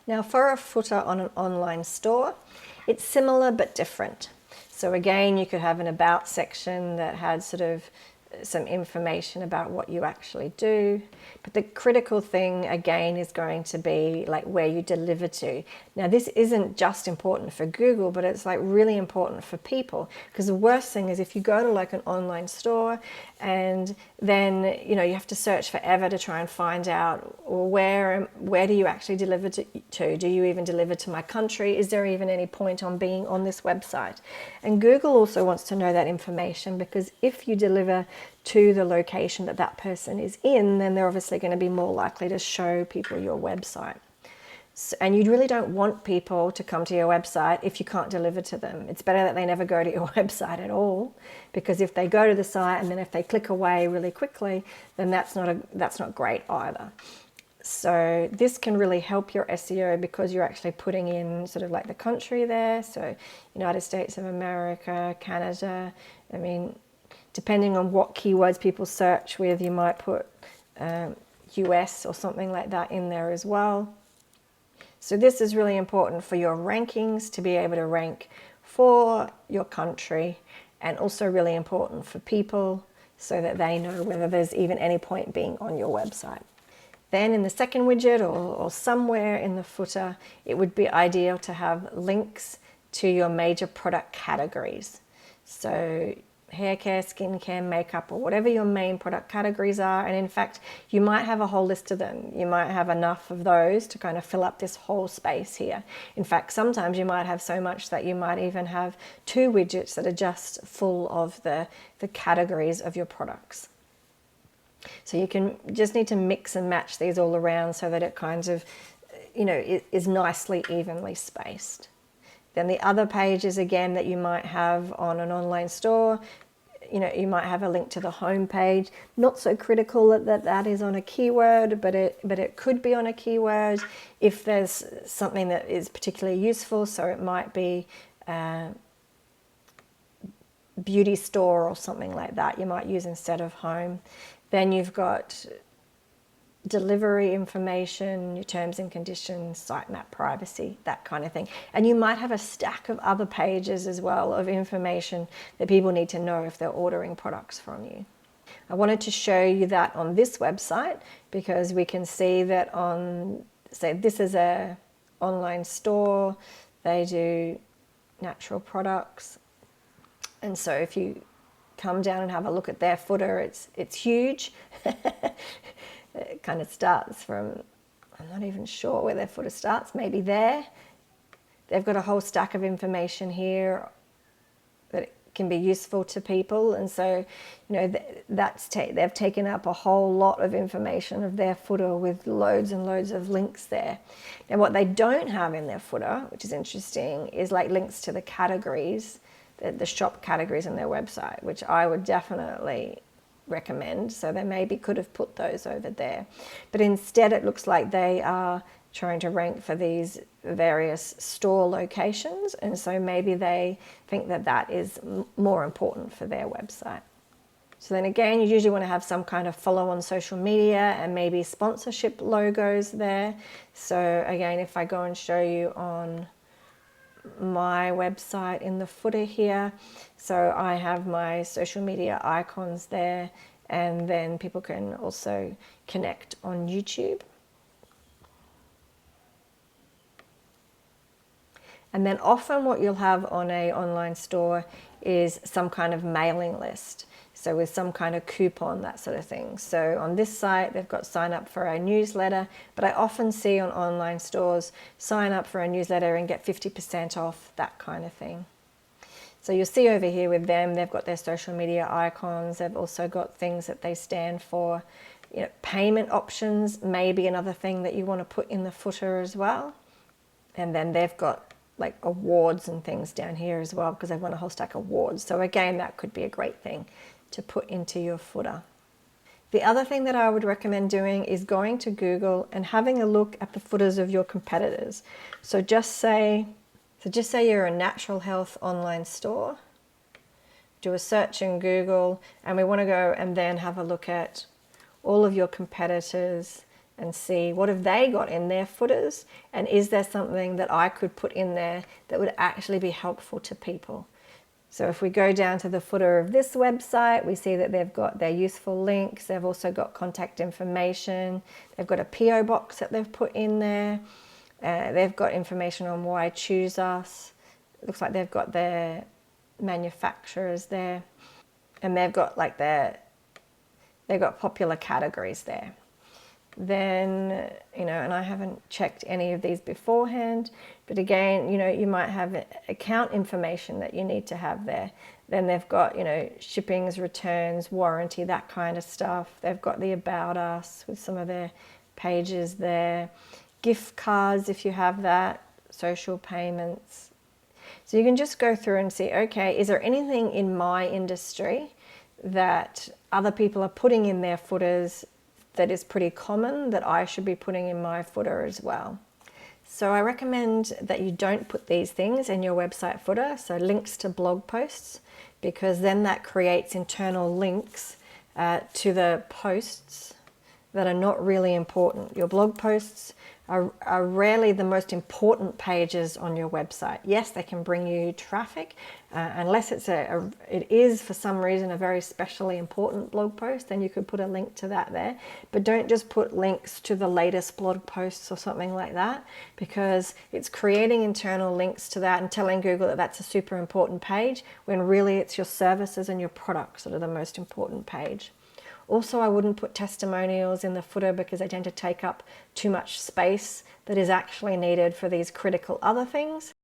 Now for a footer on an online store, it's similar but different. So again, you could have an about section that had sort of some information about what you actually do. But the critical thing again is going to be like where you deliver to. Now this isn't just important for Google, but it's like really important for people, because the worst thing is if you go to like an online store and then you have to search forever to try and find out, well, where do you actually deliver to? Do you even deliver to my country? Is there even any point on being on this website? And Google also wants to know that information, because if you deliver to the location that that person is in, then they're obviously going to be more likely to show people your website. So, and you really don't want people to come to your website if you can't deliver to them. It's better that they never go to your website at all, because if they go to the site and then if they click away really quickly, then that's not great either. So this can really help your SEO, because you're actually putting in sort of like the country there. So United States of America, Canada. I mean, depending on what keywords people search with, you might put US or something like that in there as well. So this is really important for your rankings, to be able to rank for your country, and also really important for people so that they know whether there's even any point being on your website. Then in the second widget or somewhere in the footer, it would be ideal to have links to your major product categories. So hair care, skincare, makeup, or whatever your main product categories are. And in fact, you might have a whole list of them. You might have enough of those to kind of fill up this whole space here. In fact, sometimes you might have so much that you might even have 2 widgets that are just full of the categories of your products. So you can just need to mix and match these all around so that it kind of, is nicely evenly spaced. Then the other pages again that you might have on an online store, you might have a link to the home page. Not so critical that is on a keyword, but it could be on a keyword if there's something that is particularly useful. So it might be beauty store or something like that you might use instead of home. Then you've got delivery information, your terms and conditions, sitemap privacy, that kind of thing. And you might have a stack of other pages as well of information that people need to know if they're ordering products from you. I wanted to show you that on this website, because we can see that on, say this is a online store, they do natural products. And so if you come down and have a look at their footer, it's huge. It kind of starts from, I'm not even sure where their footer starts, maybe there. They've got a whole stack of information here that can be useful to people. And so, they've taken up a whole lot of information of their footer with loads and loads of links there. Now what they don't have in their footer, which is interesting, is like links to the categories, the shop categories on their website, which I would definitely recommend. So they maybe could have put those over there, but instead it looks like they are trying to rank for these various store locations, and so maybe they think that is more important for their website. So then again, you usually want to have some kind of follow on social media and maybe sponsorship logos there. So again, if I go and show you on my website in the footer here, so I have my social media icons there, and then people can also connect on YouTube. And then often what you'll have on an online store is some kind of mailing list. So with some kind of coupon, that sort of thing. So on this site, they've got sign up for a newsletter, but I often see on online stores, sign up for a newsletter and get 50% off, that kind of thing. So you'll see over here with them, they've got their social media icons. They've also got things that they stand for. Payment options may be another thing that you want to put in the footer as well. And then they've got like awards and things down here as well, because they've won a whole stack of awards. So again, that could be a great thing to put into your footer. The other thing that I would recommend doing is going to Google and having a look at the footers of your competitors. So just say you're a natural health online store, do a search in Google, and we want to go and then have a look at all of your competitors and see what have they got in their footers, and is there something that I could put in there that would actually be helpful to people. So if we go down to the footer of this website, we see that they've got their useful links. They've also got contact information. They've got a PO box that they've put in there. They've got information on why choose us. It looks like they've got their manufacturers there, and they've got like they've got popular categories there. Then, and I haven't checked any of these beforehand, but again, you might have account information that you need to have there. Then they've got, shippings, returns, warranty, that kind of stuff. They've got the about us with some of their pages there. Gift cards, if you have that, social payments. So you can just go through and see, okay, is there anything in my industry that other people are putting in their footers that is pretty common that I should be putting in my footer as well? So I recommend that you don't put these things in your website footer, so links to blog posts, because then that creates internal links to the posts that are not really important. Your blog posts are rarely the most important pages on your website. Yes, they can bring you traffic, unless it is for some reason a very specially important blog post, then you could put a link to that there. But don't just put links to the latest blog posts or something like that, because it's creating internal links to that and telling Google that that's a super important page, when really it's your services and your products that are the most important page. Also, I wouldn't put testimonials in the footer because they tend to take up too much space that is actually needed for these critical other things.